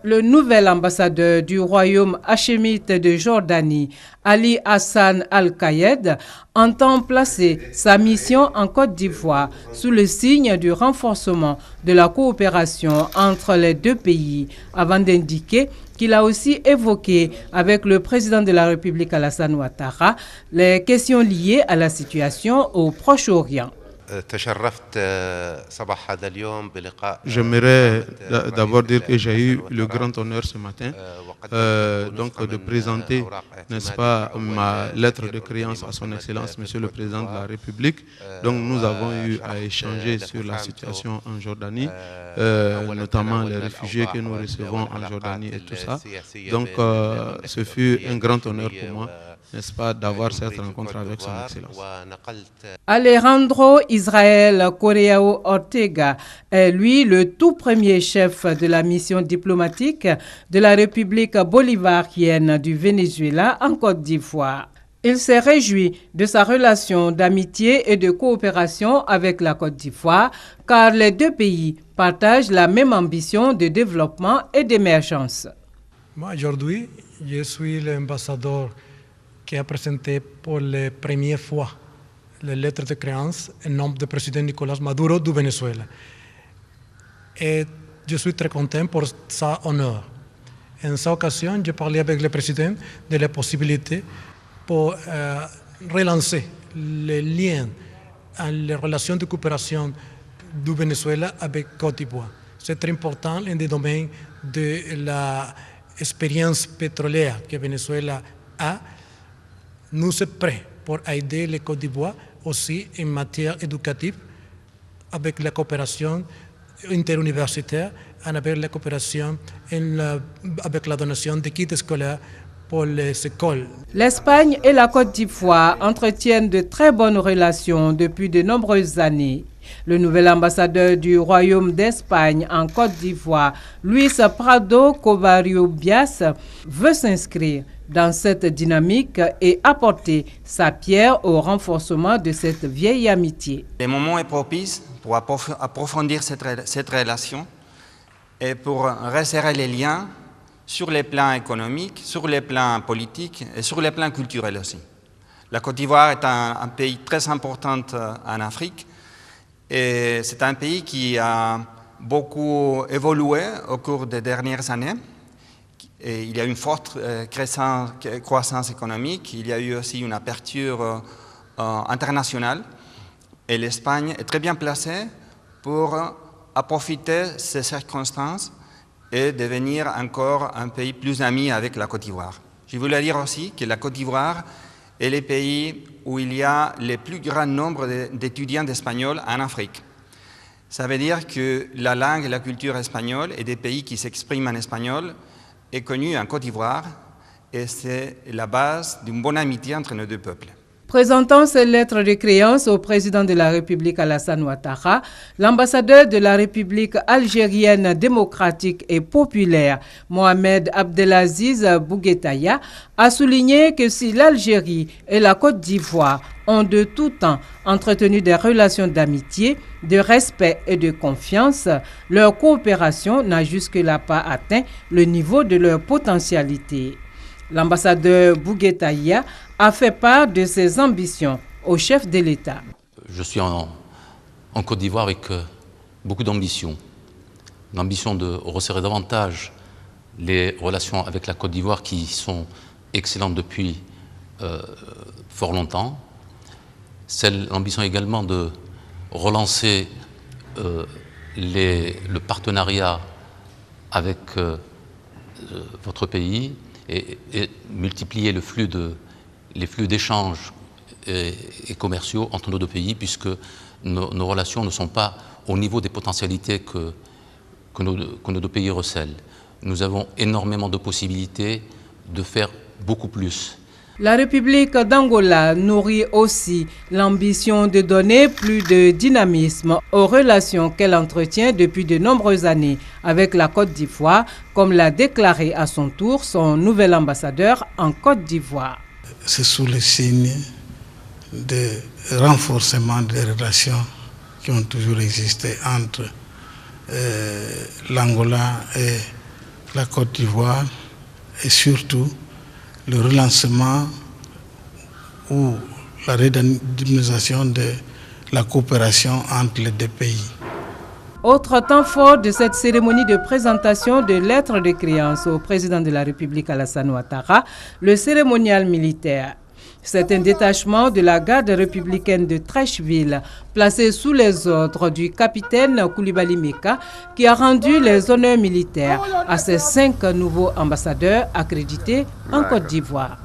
Le nouvel ambassadeur du royaume hachémite de Jordanie, Ali Hassan Al-Kayed, entend placer sa mission en Côte d'Ivoire sous le signe du renforcement de la coopération entre les deux pays, avant d'indiquer qu'il a aussi évoqué avec le président de la République Alassane Ouattara les questions liées à la situation au Proche-Orient. J'aimerais d'abord dire que j'ai eu le grand honneur ce matin de présenter, n'est-ce pas, ma lettre de créance à son Excellence, Monsieur le Président de la République. Donc nous avons eu à échanger sur la situation en Jordanie, notamment les réfugiés que nous recevons en Jordanie et tout ça. Donc ce fut un grand honneur pour moi, n'est-ce pas, d'avoir cette rencontre avec son Excellence. Alejandro Israel Correao Ortega est lui le tout premier chef de la mission diplomatique de la République bolivarienne du Venezuela en Côte d'Ivoire. Il s'est réjoui de sa relation d'amitié et de coopération avec la Côte d'Ivoire car les deux pays partagent la même ambition de développement et d'émergence. Moi, aujourd'hui, je suis l'ambassadeur qui a présenté pour la première fois les lettres de créance en nom du président Nicolas Maduro du Venezuela. Et je suis très content pour ça honneur. En cette occasion, j'ai parlé avec le président de la possibilité pour relancer les liens, les relations de coopération du Venezuela avec Côte d'Ivoire. C'est très important dans le domaine de l'expérience pétrolière que le Venezuela a. Nous sommes prêts pour aider le Côte d'Ivoire aussi en matière éducative avec la coopération interuniversitaire, avec la coopération avec la donation de kits scolaires pour les écoles. L'Espagne et la Côte d'Ivoire entretiennent de très bonnes relations depuis de nombreuses années. Le nouvel ambassadeur du Royaume d'Espagne en Côte d'Ivoire, Luis Prado Covarrubias, veut s'inscrire dans cette dynamique et apporter sa pierre au renforcement de cette vieille amitié. Le moment est propice pour approfondir cette relation et pour resserrer les liens sur les plans économiques, sur les plans politiques et sur les plans culturels aussi. La Côte d'Ivoire est un pays très important en Afrique et c'est un pays qui a beaucoup évolué au cours des dernières années. Et il y a une forte croissance économique, il y a eu aussi une aperture internationale et l'Espagne est très bien placée pour profiter de ces circonstances et devenir encore un pays plus ami avec la Côte d'Ivoire. Je voulais dire aussi que la Côte d'Ivoire est le pays où il y a le plus grand nombre d'étudiants d'espagnol en Afrique. Ça veut dire que la langue et la culture espagnole et des pays qui s'expriment en espagnol est connue en Côte d'Ivoire et c'est la base d'une bonne amitié entre nos deux peuples. Présentant ses lettres de créance au président de la République Alassane Ouattara, l'ambassadeur de la République algérienne démocratique et populaire, Mohamed Abdelaziz Bouguetaya, a souligné que si l'Algérie et la Côte d'Ivoire ont de tout temps entretenu des relations d'amitié, de respect et de confiance, leur coopération n'a jusque-là pas atteint le niveau de leur potentialité. L'ambassadeur Bouguetaya a fait part de ses ambitions au chef de l'État. Je suis en Côte d'Ivoire avec beaucoup d'ambition. L'ambition de resserrer davantage les relations avec la Côte d'Ivoire qui sont excellentes depuis fort longtemps. L'ambition également de relancer le partenariat avec votre pays et multiplier les flux d'échanges et commerciaux entre nos deux pays, puisque nos relations ne sont pas au niveau des potentialités que nos deux pays recèlent. Nous avons énormément de possibilités de faire beaucoup plus. La République d'Angola nourrit aussi l'ambition de donner plus de dynamisme aux relations qu'elle entretient depuis de nombreuses années avec la Côte d'Ivoire, comme l'a déclaré à son tour son nouvel ambassadeur en Côte d'Ivoire. C'est sous le signe de renforcement des relations qui ont toujours existé entre l'Angola et la Côte d'Ivoire et surtout le relancement ou la redynamisation de la coopération entre les deux pays. Autre temps fort de cette cérémonie de présentation de lettres de créance au président de la République Alassane Ouattara, le cérémonial militaire. C'est un détachement de la garde républicaine de Treichville, placé sous les ordres du capitaine Koulibaly Meka, qui a rendu les honneurs militaires à ses 5 nouveaux ambassadeurs accrédités en Côte d'Ivoire.